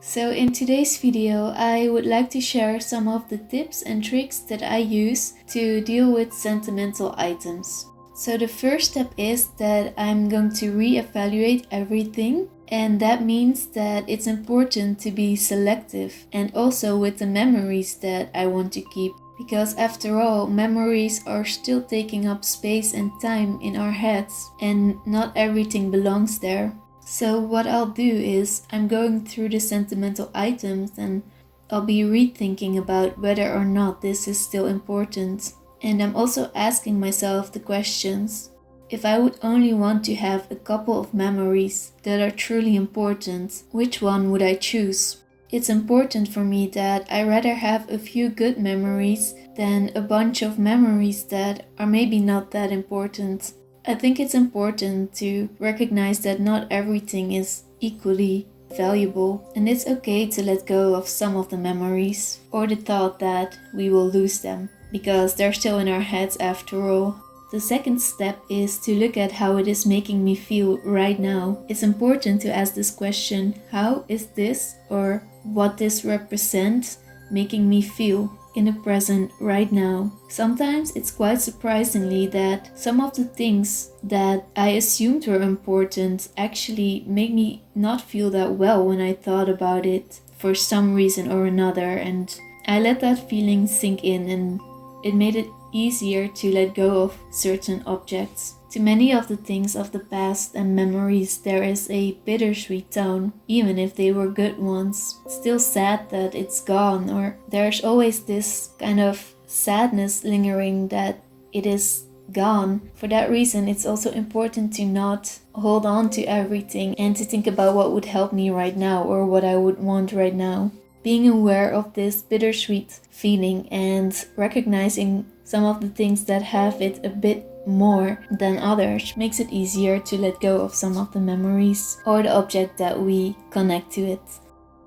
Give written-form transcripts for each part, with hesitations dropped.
So in today's video, I would like to share some of the tips and tricks that I use to deal with sentimental items. So the first step is that I'm going to reevaluate everything, and that means that it's important to be selective and also with the memories that I want to keep. Because after all, memories are still taking up space and time in our heads, and not everything belongs there. So what I'll do is I'm going through the sentimental items and I'll be rethinking about whether or not this is still important. And I'm also asking myself the questions. If I would only want to have a couple of memories that are truly important, which one would I choose? It's important for me that I rather have a few good memories than a bunch of memories that are maybe not that important. I think it's important to recognize that not everything is equally valuable, and it's okay to let go of some of the memories or the thought that we will lose them, because they're still in our heads after all. The second step is to look at how it is making me feel right now. It's important to ask this question: how is this or what this represents making me feel in the present right now? Sometimes it's quite surprisingly that some of the things that I assumed were important actually make me not feel that well when I thought about it for some reason or another, and I let that feeling sink in, and it made it easier to let go of certain objects. To many of the things of the past and memories, there is a bittersweet tone, even if they were good ones. It's still sad that it's gone, or there's always this kind of sadness lingering that it is gone. For that reason, it's also important to not hold on to everything and to think about what would help me right now or what I would want right now. Being aware of this bittersweet feeling and recognizing some of the things that have it a bit more than others makes it easier to let go of some of the memories or the object that we connect to it.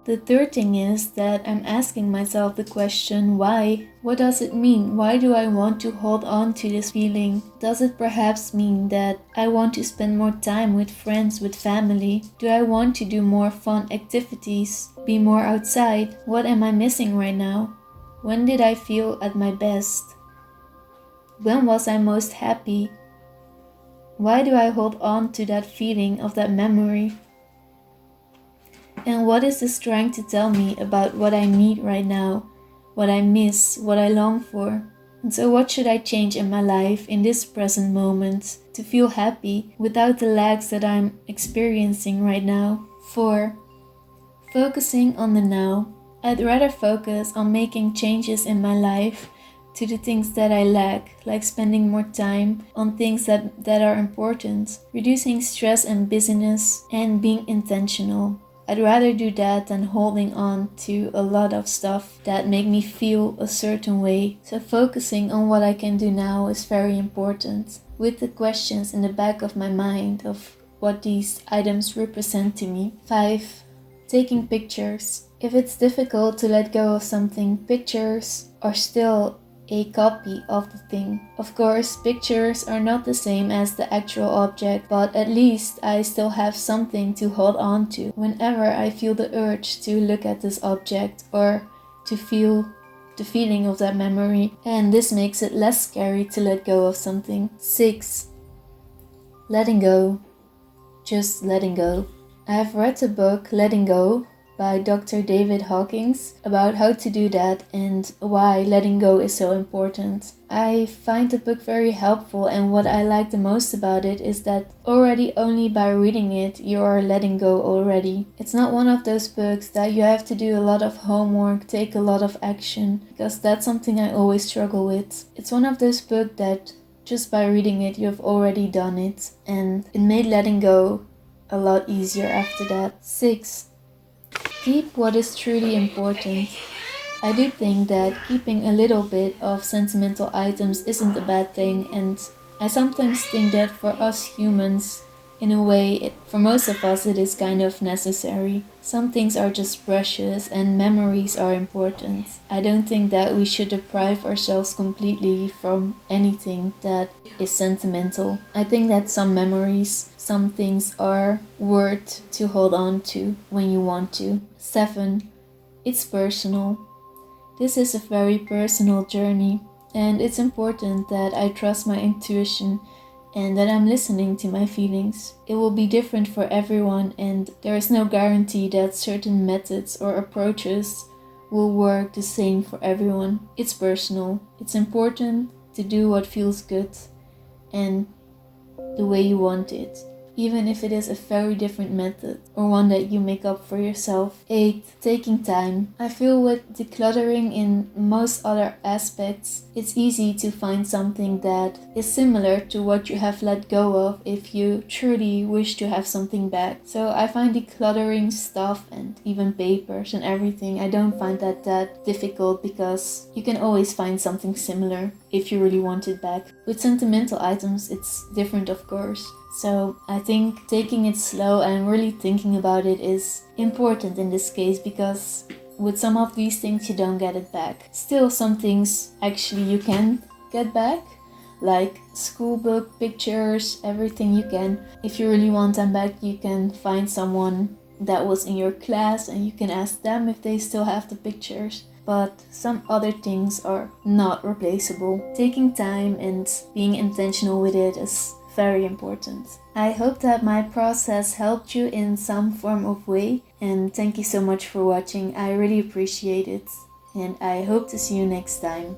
The third thing is that I'm asking myself the question, why? What does it mean? Why do I want to hold on to this feeling? Does it perhaps mean that I want to spend more time with friends, with family? Do I want to do more fun activities? Be more outside? What am I missing right now? When did I feel at my best? When was I most happy? Why do I hold on to that feeling of that memory? And what is this trying to tell me about what I need right now, what I miss, what I long for? And so what should I change in my life in this present moment to feel happy without the lags that I'm experiencing right now? 4. Focusing on the now. I'd rather focus on making changes in my life to the things that I lack, like spending more time on things that are important, reducing stress and busyness, and being intentional. I'd rather do that than holding on to a lot of stuff that make me feel a certain way. So focusing on what I can do now is very important, with the questions in the back of my mind of what these items represent to me. 5. Taking pictures. If it's difficult to let go of something, pictures are still a copy of the thing. Of course, pictures are not the same as the actual object, but at least I still have something to hold on to whenever I feel the urge to look at this object or to feel the feeling of that memory, and this makes it less scary to let go of something. 6. Letting go. Just letting go. I have read the book Letting Go by Dr. David Hawkins about how to do that and why letting go is so important. I find the book very helpful, and what I like the most about it is that already only by reading it you are letting go already. It's not one of those books that you have to do a lot of homework, take a lot of action, because that's something I always struggle with. It's one of those books that just by reading it you have already done it, and it made letting go a lot easier after that. 6. Keep what is truly important. I do think that keeping a little bit of sentimental items isn't a bad thing, and I sometimes think that for us humans, in a way, for most of us it is kind of necessary. Some things are just precious and memories are important. I don't think that we should deprive ourselves completely from anything that is sentimental. I think that some memories, Some things are worth to hold on to when you want to. 7. It's personal. This is a very personal journey, and it's important that I trust my intuition and that I'm listening to my feelings. It will be different for everyone, and there is no guarantee that certain methods or approaches will work the same for everyone. It's personal. It's important to do what feels good and the way you want it, even if it is a very different method or one that you make up for yourself. 8. Taking time. I feel with decluttering in most other aspects, it's easy to find something that is similar to what you have let go of if you truly wish to have something back. So I find decluttering stuff and even papers and everything, I don't find that difficult because you can always find something similar if you really want it back. With sentimental items, it's different, of course. So I think taking it slow and really thinking about it is important in this case, because with some of these things you don't get it back. Still, some things actually you can get back, like school book, pictures, everything you can. If you really want them back, you can find someone that was in your class and you can ask them if they still have the pictures. But some other things are not replaceable. Taking time and being intentional with it is very important. I hope that my process helped you in some form of way, and thank you so much for watching. I really appreciate it, and I hope to see you next time.